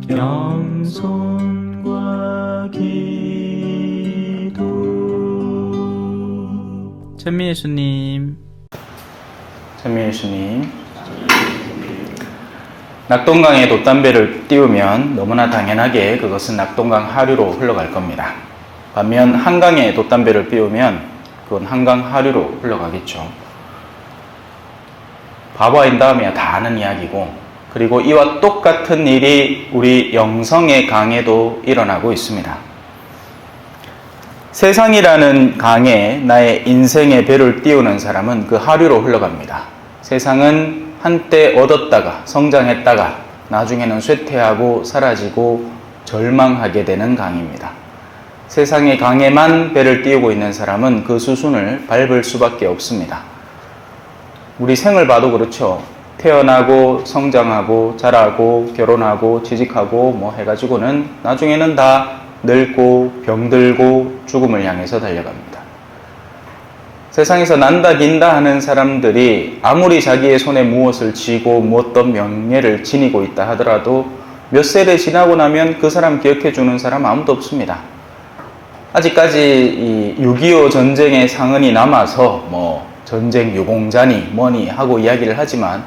겸손과 기도. 천미 예수님. 낙동강에 돛담배를 띄우면 너무나 당연하게 그것은 낙동강 하류로 흘러갈 겁니다. 반면 한강에 돛담배를 띄우면 그건 한강 하류로 흘러가겠죠. 바바인 다음에야 다 아는 이야기고, 그리고 이와 똑같은 일이 우리 영성의 강에도 일어나고 있습니다. 세상이라는 강에 나의 인생의 배를 띄우는 사람은 그 하류로 흘러갑니다. 세상은 한때 얻었다가 성장했다가 나중에는 쇠퇴하고 사라지고 절망하게 되는 강입니다. 세상의 강에만 배를 띄우고 있는 사람은 그 수순을 밟을 수밖에 없습니다. 우리 생을 봐도 그렇죠. 태어나고 성장하고 자라고 결혼하고 취직하고 뭐 해가지고는 나중에는 다 늙고 병들고 죽음을 향해서 달려갑니다. 세상에서 난다 긴다 하는 사람들이 아무리 자기의 손에 무엇을 쥐고 어떤 명예를 지니고 있다 하더라도 몇 세대 지나고 나면 그 사람 기억해주는 사람 아무도 없습니다. 아직까지 이 6.25 전쟁의 상흔이 남아서 뭐 전쟁 유공자니 뭐니 하고 이야기를 하지만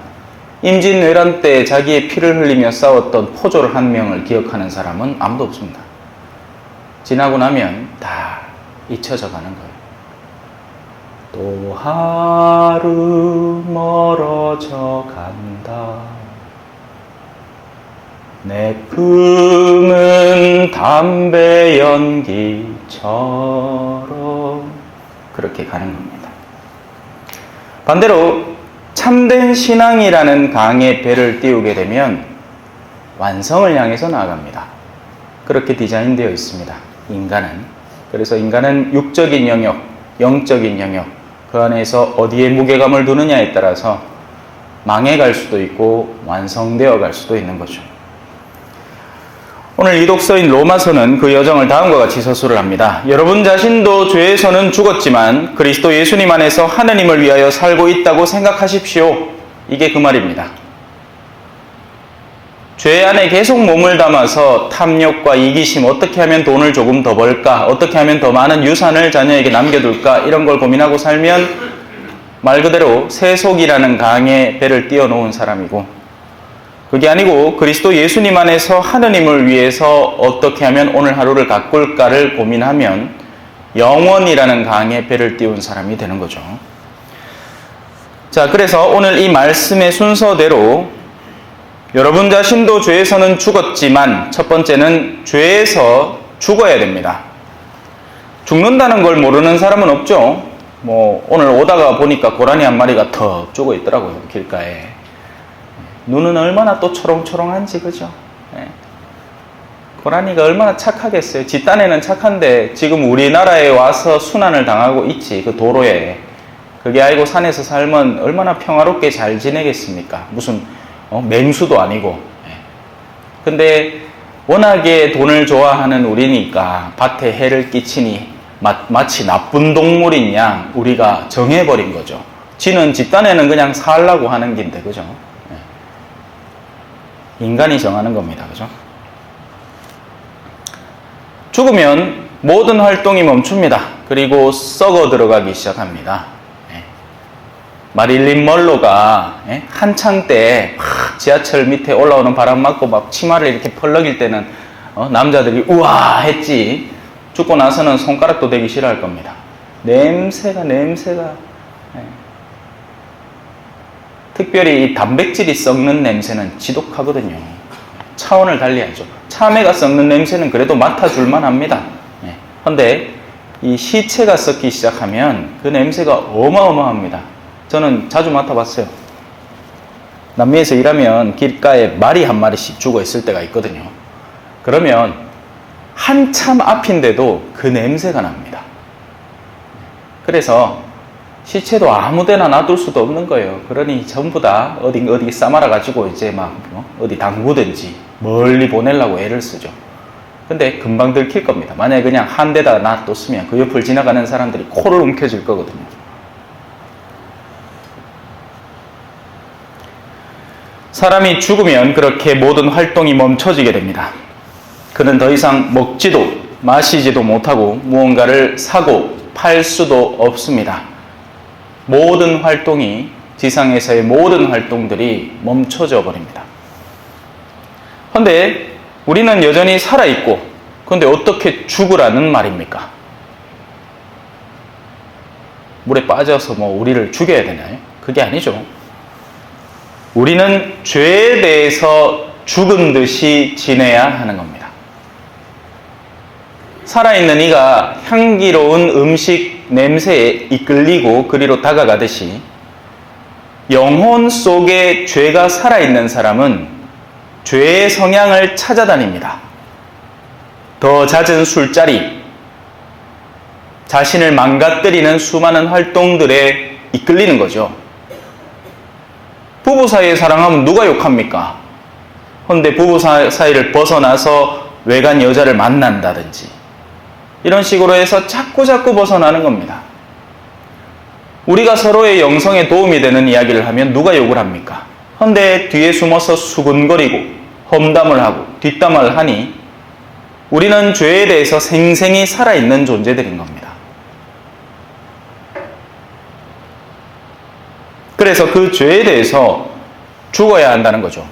임진왜란 때 자기의 피를 흘리며 싸웠던 포졸 한 명을 기억하는 사람은 아무도 없습니다. 지나고 나면 다 잊혀져 가는 거예요. 또 하루 멀어져 간다. 내 품은 담배 연기처럼 그렇게 가는 겁니다. 반대로 참된 신앙이라는 강에 배를 띄우게 되면 완성을 향해서 나아갑니다. 그렇게 디자인되어 있습니다. 인간은. 그래서 인간은 육적인 영역, 영적인 영역, 그 안에서 어디에 무게감을 두느냐에 따라서 망해갈 수도 있고 완성되어 갈 수도 있는 거죠. 오늘 이 독서인 로마서는 그 여정을 다음과 같이 서술을 합니다. 여러분 자신도 죄에서는 죽었지만 그리스도 예수님 안에서 하느님을 위하여 살고 있다고 생각하십시오. 이게 그 말입니다. 죄 안에 계속 몸을 담아서 탐욕과 이기심, 어떻게 하면 돈을 조금 더 벌까, 어떻게 하면 더 많은 유산을 자녀에게 남겨둘까, 이런 걸 고민하고 살면 말 그대로 세속이라는 강에 배를 띄워놓은 사람이고, 그게 아니고 그리스도 예수님 안에서 하느님을 위해서 어떻게 하면 오늘 하루를 가꿀까를 고민하면 영원이라는 강에 배를 띄운 사람이 되는 거죠. 자, 그래서 오늘 이 말씀의 순서대로 여러분 자신도 죄에서는 죽었지만 첫 번째는 죄에서 죽어야 됩니다. 죽는다는 걸 모르는 사람은 없죠. 뭐 오늘 오다가 보니까 고라니 한 마리가 턱 죽어 있더라고요, 길가에. 눈은 얼마나 또 초롱초롱한지, 그죠? 네. 고라니가 얼마나 착하겠어요. 지 딴에는 착한데 지금 우리나라에 와서 순환을 당하고 있지, 그 도로에. 그게 아니고 산에서 살면 얼마나 평화롭게 잘 지내겠습니까? 무슨 맹수도 아니고. 근데 워낙에 돈을 좋아하는 우리니까 밭에 해를 끼치니 마치 나쁜 동물인 양 우리가 정해버린 거죠. 지는 집단에는 그냥 살라고 하는 긴데, 그죠? 인간이 정하는 겁니다. 그죠? 죽으면 모든 활동이 멈춥니다. 그리고 썩어 들어가기 시작합니다. 마릴린 먼로가 한창 때 지하철 밑에 올라오는 바람 맞고 막 치마를 이렇게 펄럭일 때는 남자들이 우와 했지, 죽고 나서는 손가락도 대기 싫어할 겁니다. 냄새가 특별히 이 단백질이 썩는 냄새는 지독하거든요. 차원을 달리하죠. 참외가 썩는 냄새는 그래도 맡아줄만 합니다. 그런데 이 시체가 썩기 시작하면 그 냄새가 어마어마합니다. 저는 자주 맡아봤어요. 남미에서 일하면 길가에 말이 한 마리씩 죽어 있을 때가 있거든요. 그러면 한참 앞인데도 그 냄새가 납니다. 그래서 시체도 아무데나 놔둘 수도 없는 거예요. 그러니 전부 다 어디 싸말아 가지고 이제 막 어디 담그든지 멀리 보내려고 애를 쓰죠. 근데 금방 들킬 겁니다. 만약에 그냥 한 대다 놔뒀으면 그 옆을 지나가는 사람들이 코를 움켜쥘 거거든요. 사람이 죽으면 그렇게 모든 활동이 멈춰지게 됩니다. 그는 더 이상 먹지도 마시지도 못하고 무언가를 사고 팔 수도 없습니다. 모든 활동이, 지상에서의 모든 활동들이 멈춰져 버립니다. 그런데 우리는 여전히 살아있고, 그런데 어떻게 죽으라는 말입니까? 물에 빠져서 우리를 죽여야 되나요? 그게 아니죠. 우리는 죄에 대해서 죽은 듯이 지내야 하는 겁니다. 살아있는 이가 향기로운 음식 냄새에 이끌리고 그리로 다가가듯이 영혼 속에 죄가 살아있는 사람은 죄의 성향을 찾아다닙니다. 더 잦은 술자리, 자신을 망가뜨리는 수많은 활동들에 이끌리는 거죠. 부부 사이에 사랑하면 누가 욕합니까? 그런데 부부 사이를 벗어나서 외간 여자를 만난다든지 이런 식으로 해서 자꾸 벗어나는 겁니다. 우리가 서로의 영성에 도움이 되는 이야기를 하면 누가 욕을 합니까? 그런데 뒤에 숨어서 수군거리고 험담을 하고 뒷담화를 하니 우리는 죄에 대해서 생생히 살아있는 존재들인 겁니다. 그래서 그 죄에 대해서 죽어야 한다는 거죠.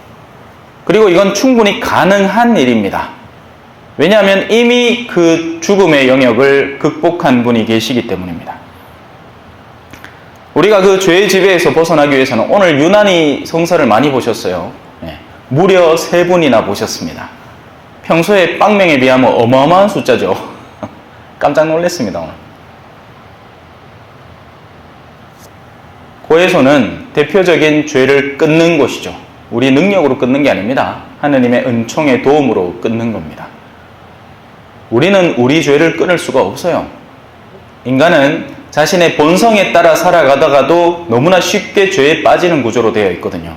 그리고 이건 충분히 가능한 일입니다. 왜냐하면 이미 그 죽음의 영역을 극복한 분이 계시기 때문입니다. 우리가 그 죄의 지배에서 벗어나기 위해서는 오늘 유난히 성사를 많이 보셨어요. 무려 3분이나 보셨습니다. 평소에 빵명에 비하면 어마어마한 숫자죠. 깜짝 놀랐습니다, 오늘. 고해소는 대표적인 죄를 끊는 곳이죠. 우리 능력으로 끊는 게 아닙니다. 하느님의 은총의 도움으로 끊는 겁니다. 우리는 우리 죄를 끊을 수가 없어요. 인간은 자신의 본성에 따라 살아가다가도 너무나 쉽게 죄에 빠지는 구조로 되어 있거든요.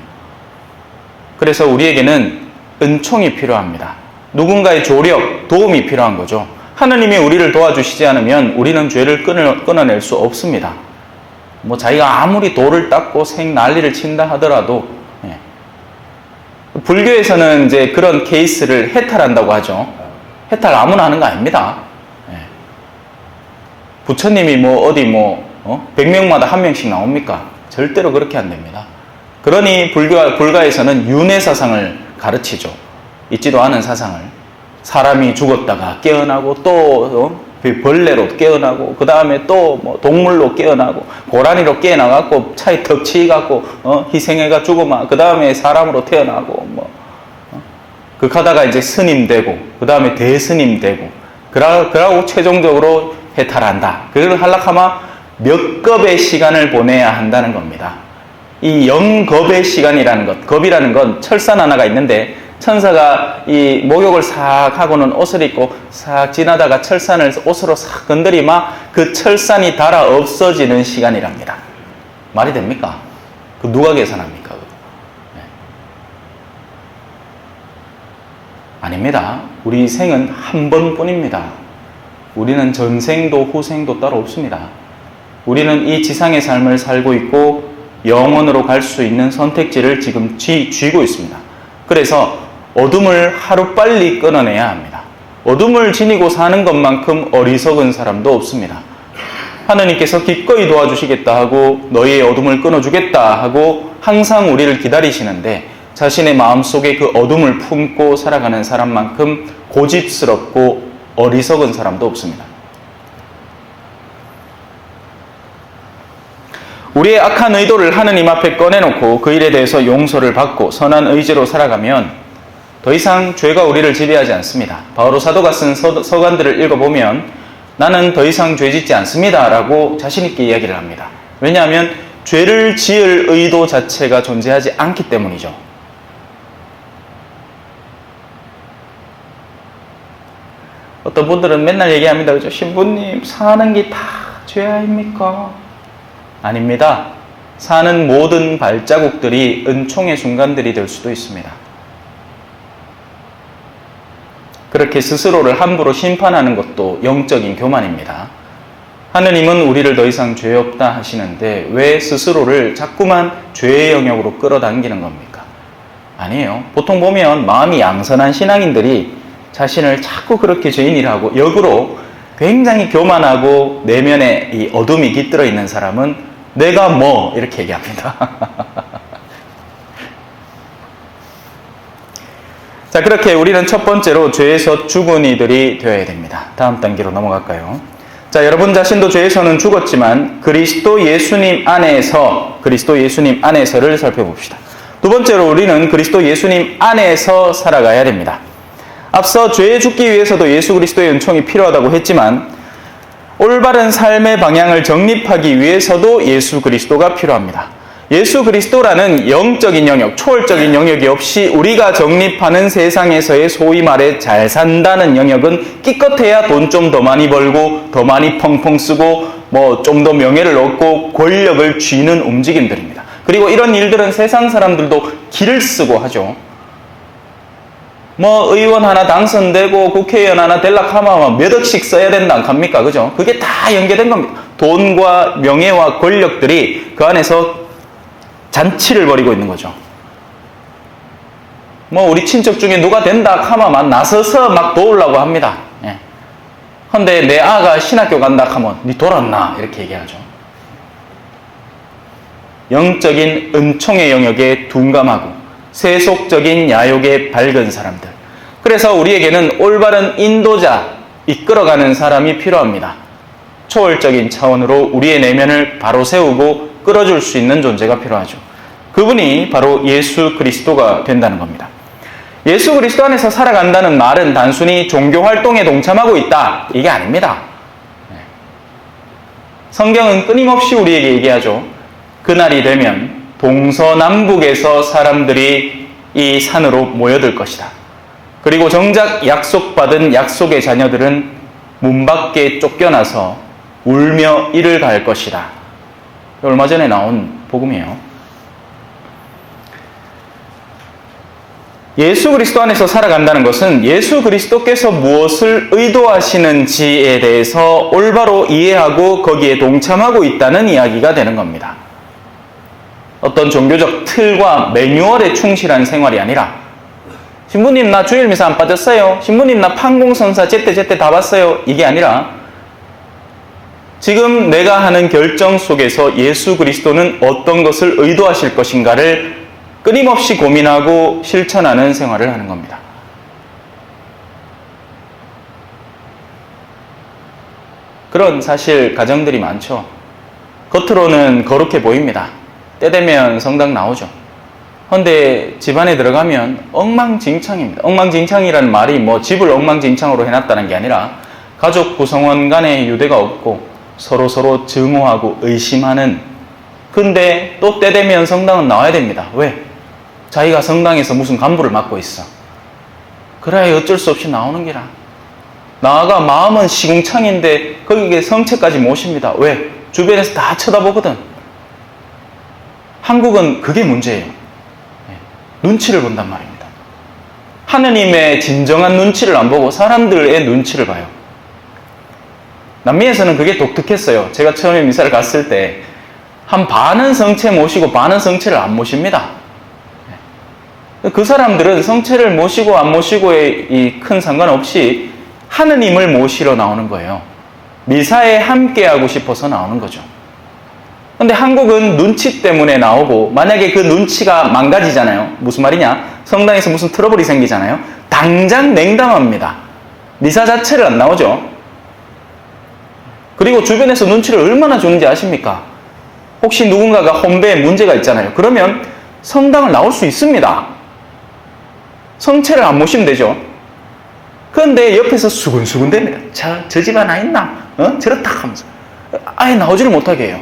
그래서 우리에게는 은총이 필요합니다. 누군가의 조력, 도움이 필요한 거죠. 하느님이 우리를 도와주시지 않으면 우리는 죄를 끊어낼 수 없습니다. 자기가 아무리 돌을 닦고 난리를 친다 하더라도, 불교에서는 이제 그런 케이스를 해탈한다고 하죠. 해탈 아무나 하는 거 아닙니다. 부처님이 100명마다 1명씩 나옵니까? 절대로 그렇게 안 됩니다. 그러니 불가에서는 윤회사상을 가르치죠. 있지도 않은 사상을. 사람이 죽었다가 깨어나고 또 벌레로 깨어나고 그 다음에 또 동물로 깨어나고 고라니로 깨어나갖고 차에 덮치갖고 희생해가 죽으면 그 다음에 사람으로 태어나고 그러다가 이제 스님 되고 그 다음에 대스님 되고 그러고 최종적으로 해탈한다. 그걸 하려면 몇 겁의 시간을 보내야 한다는 겁니다. 이 영겁의 시간이라는 것, 겁이라는 건 철산 하나가 있는데 천사가 이 목욕을 싹 하고는 옷을 입고 싹 지나다가 철산을 옷으로 싹 건드리면 그 철산이 닳아 없어지는 시간이랍니다. 말이 됩니까? 그 누가 계산합니까? 아닙니다. 우리 생은 한 번뿐입니다. 우리는 전생도 후생도 따로 없습니다. 우리는 이 지상의 삶을 살고 있고 영원으로 갈 수 있는 선택지를 지금 쥐고 있습니다. 그래서 어둠을 하루빨리 끊어내야 합니다. 어둠을 지니고 사는 것만큼 어리석은 사람도 없습니다. 하느님께서 기꺼이 도와주시겠다 하고 너희의 어둠을 끊어주겠다 하고 항상 우리를 기다리시는데 자신의 마음속에 그 어둠을 품고 살아가는 사람만큼 고집스럽고 어리석은 사람도 없습니다. 우리의 악한 의도를 하느님 앞에 꺼내놓고 그 일에 대해서 용서를 받고 선한 의지로 살아가면 더 이상 죄가 우리를 지배하지 않습니다. 바오로 사도가 쓴 서간들을 읽어보면 나는 더 이상 죄 짓지 않습니다 라고 자신있게 이야기를 합니다. 왜냐하면 죄를 지을 의도 자체가 존재하지 않기 때문이죠. 어떤 분들은 맨날 얘기합니다. 그죠? 신부님, 사는 게 다 죄 아닙니까? 아닙니다. 사는 모든 발자국들이 은총의 순간들이 될 수도 있습니다. 그렇게 스스로를 함부로 심판하는 것도 영적인 교만입니다. 하느님은 우리를 더 이상 죄 없다 하시는데 왜 스스로를 자꾸만 죄의 영역으로 끌어당기는 겁니까? 아니에요. 보통 보면 마음이 양선한 신앙인들이 자신을 자꾸 그렇게 죄인이라고 역으로 굉장히 교만하고 내면에 이 어둠이 깃들어 있는 사람은 내가 뭐 이렇게 얘기합니다. 자, 그렇게 우리는 첫 번째로 죄에서 죽은 이들이 되어야 됩니다. 다음 단계로 넘어갈까요? 자, 여러분 자신도 죄에서는 죽었지만 그리스도 예수님 안에서를 살펴봅시다. 두 번째로 우리는 그리스도 예수님 안에서 살아가야 됩니다. 앞서 죄에 죽기 위해서도 예수 그리스도의 은총이 필요하다고 했지만 올바른 삶의 방향을 정립하기 위해서도 예수 그리스도가 필요합니다. 예수 그리스도라는 영적인 영역, 초월적인 영역이 없이 우리가 정립하는 세상에서의 소위 말해 잘 산다는 영역은 기껏해야 돈 좀 더 많이 벌고 더 많이 펑펑 쓰고 뭐 좀 더 명예를 얻고 권력을 쥐는 움직임들입니다. 그리고 이런 일들은 세상 사람들도 기를 쓰고 하죠. 뭐 의원 하나 당선되고 국회의원 하나 되려고 하면 몇 억씩 써야 된다 안 합니까? 그죠? 그게 다 연계된 겁니다. 돈과 명예와 권력들이 그 안에서 잔치를 벌이고 있는 거죠. 뭐 우리 친척 중에 누가 된다 하면 나서서 막 도우려고 합니다. 예. 근데 내 아가 신학교 간다 하면 니 돌았나? 이렇게 얘기하죠. 영적인 은총의 영역에 둔감하고 세속적인 야욕에 밝은 사람들. 그래서 우리에게는 올바른 인도자, 이끌어가는 사람이 필요합니다. 초월적인 차원으로 우리의 내면을 바로 세우고 끌어줄 수 있는 존재가 필요하죠. 그분이 바로 예수 그리스도가 된다는 겁니다. 예수 그리스도 안에서 살아간다는 말은 단순히 종교 활동에 동참하고 있다, 이게 아닙니다. 성경은 끊임없이 우리에게 얘기하죠. 그날이 되면 동서남북에서 사람들이 이 산으로 모여들 것이다. 그리고 정작 약속받은 약속의 자녀들은 문 밖에 쫓겨나서 울며 이를 갈 것이다. 얼마 전에 나온 복음이에요. 예수 그리스도 안에서 살아간다는 것은 예수 그리스도께서 무엇을 의도하시는지에 대해서 올바로 이해하고 거기에 동참하고 있다는 이야기가 되는 겁니다. 어떤 종교적 틀과 매뉴얼에 충실한 생활이 아니라 신부님 나 주일 미사 안 빠졌어요. 신부님 나 판공선사 제때 다 봤어요. 이게 아니라 지금 내가 하는 결정 속에서 예수 그리스도는 어떤 것을 의도하실 것인가를 끊임없이 고민하고 실천하는 생활을 하는 겁니다. 그런 사실 가정들이 많죠. 겉으로는 거룩해 보입니다. 때 되면 성당 나오죠. 그런데 집안에 들어가면 엉망진창입니다. 엉망진창이라는 말이 뭐 집을 엉망진창으로 해놨다는 게 아니라 가족 구성원 간에 유대가 없고 서로 증오하고 의심하는. 근데 또 때 되면 성당은 나와야 됩니다. 왜? 자기가 성당에서 무슨 간부를 맡고 있어. 그래야 어쩔 수 없이 나오는 기라. 나아가 마음은 시궁창인데 거기에 성체까지 모십니다. 왜? 주변에서 다 쳐다보거든. 한국은 그게 문제예요. 눈치를 본단 말입니다. 하느님의 진정한 눈치를 안 보고 사람들의 눈치를 봐요. 남미에서는 그게 독특했어요. 제가 처음에 미사를 갔을 때 한 반은 성체 모시고 반은 성체를 안 모십니다. 그 사람들은 성체를 모시고 안 모시고의 이 큰 상관없이 하느님을 모시러 나오는 거예요. 미사에 함께하고 싶어서 나오는 거죠. 근데 한국은 눈치 때문에 나오고 만약에 그 눈치가 망가지잖아요. 무슨 말이냐? 성당에서 무슨 트러블이 생기잖아요. 당장 냉담합니다. 미사 자체를 안 나오죠. 그리고 주변에서 눈치를 얼마나 주는지 아십니까? 혹시 누군가가 혼배에 문제가 있잖아요. 그러면 성당을 나올 수 있습니다. 성체를 안 모시면 되죠. 그런데 옆에서 수근수근 됩니다. 저 집 하나 있나? 저렇다 하면서 아예 나오지를 못하게 해요.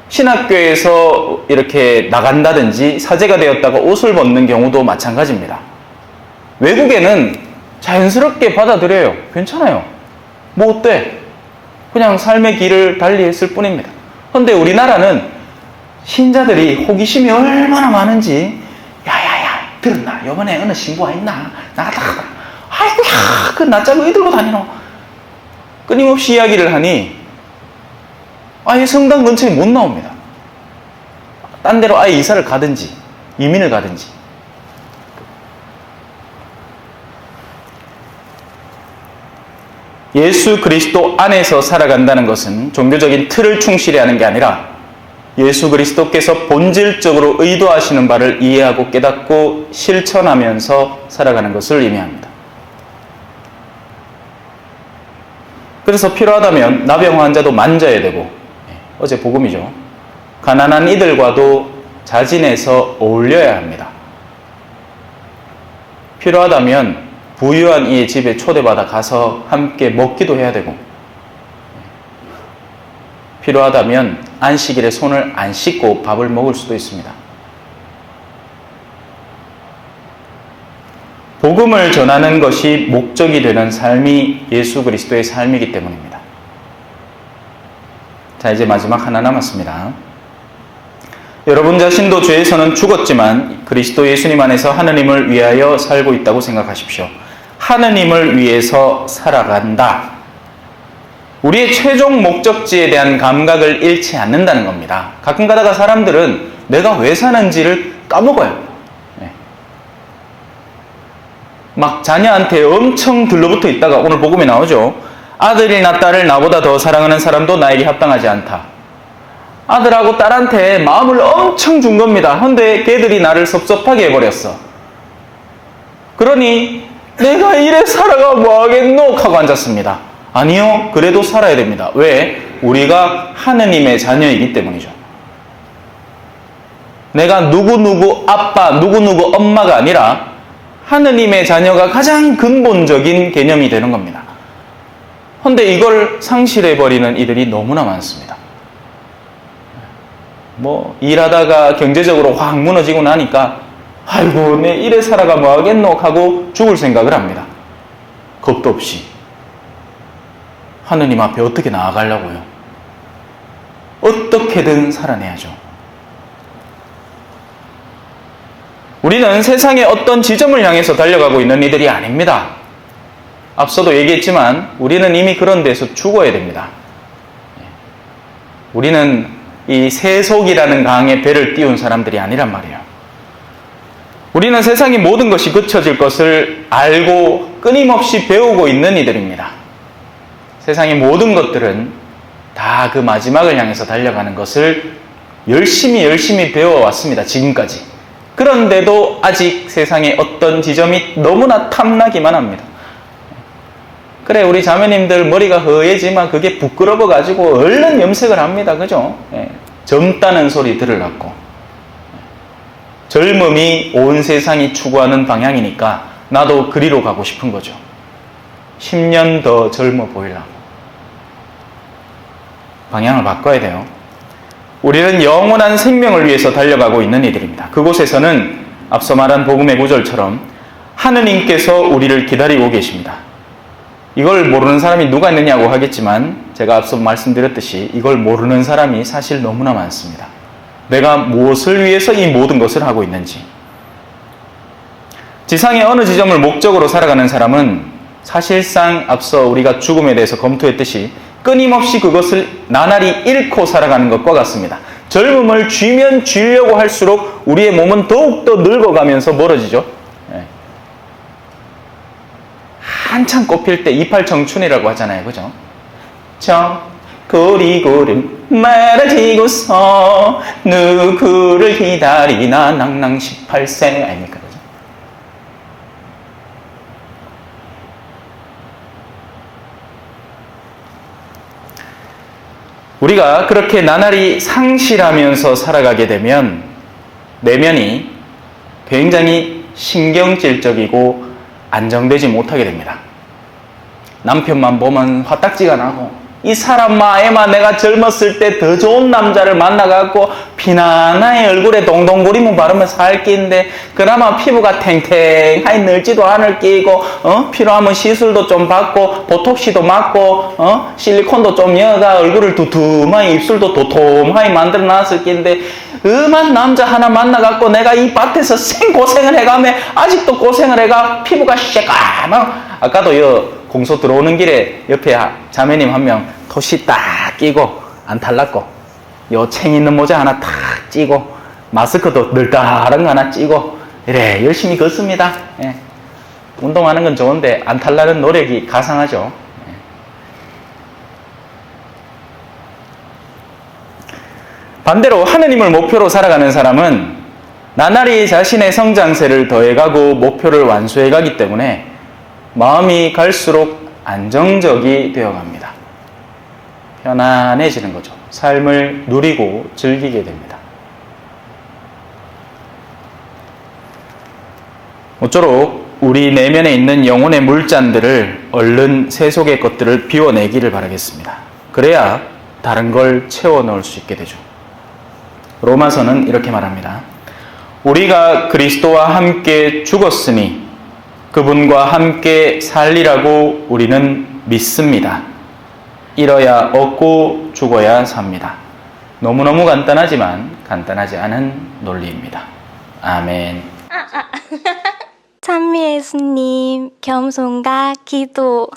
신학교에서 이렇게 나간다든지 사제가 되었다가 옷을 벗는 경우도 마찬가지입니다. 외국에는 자연스럽게 받아들여요. 괜찮아요. 뭐 어때? 그냥 삶의 길을 달리했을 뿐입니다. 그런데 우리나라는 신자들이 호기심이 얼마나 많은지 야야야 들었나? 이번에 어느 신부가 있나? 나갔다 아이고야 그 낯짝을 왜 들고 다니노? 끊임없이 이야기를 하니 아예 성당 근처에 못 나옵니다. 딴 데로 아예 이사를 가든지 이민을 가든지 예수 그리스도 안에서 살아간다는 것은 종교적인 틀을 충실히 하는 게 아니라 예수 그리스도께서 본질적으로 의도하시는 바를 이해하고 깨닫고 실천하면서 살아가는 것을 의미합니다. 그래서 필요하다면 나병 환자도 만져야 되고, 어제 복음이죠. 가난한 이들과도 자진해서 어울려야 합니다. 필요하다면 부유한 이의 집에 초대받아 가서 함께 먹기도 해야 되고, 필요하다면 안식일에 손을 안 씻고 밥을 먹을 수도 있습니다. 복음을 전하는 것이 목적이 되는 삶이 예수 그리스도의 삶이기 때문입니다. 자, 이제 마지막 하나 남았습니다. 여러분 자신도 죄에서는 죽었지만 그리스도 예수님 안에서 하느님을 위하여 살고 있다고 생각하십시오. 하느님을 위해서 살아간다. 우리의 최종 목적지에 대한 감각을 잃지 않는다는 겁니다. 가끔 가다가 사람들은 내가 왜 사는지를 까먹어요. 막 자녀한테 엄청 들러붙어 있다가 오늘 복음에 나오죠. 아들이나 딸을 나보다 더 사랑하는 사람도 나에게 합당하지 않다. 아들하고 딸한테 마음을 엄청 준 겁니다. 근데 걔들이 나를 섭섭하게 해버렸어. 그러니 내가 이래 살아가 뭐하겠노? 하고 앉았습니다. 아니요, 그래도 살아야 됩니다. 왜? 우리가 하느님의 자녀이기 때문이죠. 내가 누구누구 아빠, 누구누구 엄마가 아니라 하느님의 자녀가 가장 근본적인 개념이 되는 겁니다. 그런데 이걸 상실해버리는 이들이 너무나 많습니다. 일하다가 경제적으로 확 무너지고 나니까 아이고 내 이래 살아가 뭐하겠노 하고 죽을 생각을 합니다. 겁도 없이. 하느님 앞에 어떻게 나아가려고요? 어떻게든 살아내야죠. 우리는 세상의 어떤 지점을 향해서 달려가고 있는 이들이 아닙니다. 앞서도 얘기했지만 우리는 이미 그런 데서 죽어야 됩니다. 우리는 이 세속이라는 강에 배를 띄운 사람들이 아니란 말이에요. 우리는 세상의 모든 것이 그쳐질 것을 알고 끊임없이 배우고 있는 이들입니다. 세상의 모든 것들은 다 그 마지막을 향해서 달려가는 것을 열심히 배워왔습니다. 지금까지. 그런데도 아직 세상의 어떤 지점이 너무나 탐나기만 합니다. 그래, 우리 자매님들 머리가 허해지만 그게 부끄러워가지고 얼른 염색을 합니다. 그죠? 젊다는 소리 들으려고. 젊음이 온 세상이 추구하는 방향이니까 나도 그리로 가고 싶은 거죠. 10년 더 젊어 보이려고. 방향을 바꿔야 돼요. 우리는 영원한 생명을 위해서 달려가고 있는 이들입니다. 그곳에서는 앞서 말한 복음의 구절처럼 하느님께서 우리를 기다리고 계십니다. 이걸 모르는 사람이 누가 있느냐고 하겠지만 제가 앞서 말씀드렸듯이 이걸 모르는 사람이 사실 너무나 많습니다. 내가 무엇을 위해서 이 모든 것을 하고 있는지. 지상의 어느 지점을 목적으로 살아가는 사람은 사실상 앞서 우리가 죽음에 대해서 검토했듯이 끊임없이 그것을 나날이 잃고 살아가는 것과 같습니다. 젊음을 쥐면 쥐려고 할수록 우리의 몸은 더욱더 늙어가면서 멀어지죠. 한참 꽃필 때 이팔청춘이라고 하잖아요. 그죠? 고리고름 말아지고서 누구를 기다리나 낭낭 18세 아닙니까? 그죠? 우리가 그렇게 나날이 상실하면서 살아가게 되면 내면이 굉장히 신경질적이고 안정되지 못하게 됩니다. 남편만 보면 화딱지가 나고 이 사람만 애만 내가 젊었을 때 더 좋은 남자를 만나갖고 피나나의 얼굴에 동동구리문 바르면 살 끼인데 그나마 피부가 탱탱하니 늙지도 않을 끼고 필요하면 시술도 좀 받고 보톡시도 맞고 실리콘도 좀 여가 얼굴을 두툼하니 입술도 도톰하니 만들어 놨을 끼인데 음한 남자 하나 만나갖고 내가 이 밭에서 생고생을 해가며 아직도 고생을 해가 피부가 새까만 아까도 공소 들어오는 길에 옆에 자매님 한 명 토시 딱 끼고 안 탈랐고 요 챙 있는 모자 하나 탁 찌고 마스크도 늘다른 거 하나 찌고 이래 열심히 걷습니다. 운동하는 건 좋은데 안 탈라는 노력이 가상하죠. 반대로 하느님을 목표로 살아가는 사람은 나날이 자신의 성장세를 더해가고 목표를 완수해가기 때문에 마음이 갈수록 안정적이 되어갑니다. 편안해지는 거죠. 삶을 누리고 즐기게 됩니다. 모쪼록 우리 내면에 있는 영혼의 물잔들을 얼른 세속의 것들을 비워내기를 바라겠습니다. 그래야 다른 걸 채워 넣을 수 있게 되죠. 로마서는 이렇게 말합니다. 우리가 그리스도와 함께 죽었으니 그분과 함께 살리라고 우리는 믿습니다. 잃어야 얻고 죽어야 삽니다. 너무너무 간단하지만 간단하지 않은 논리입니다. 아멘. 찬미 예수님, 겸손과 기도.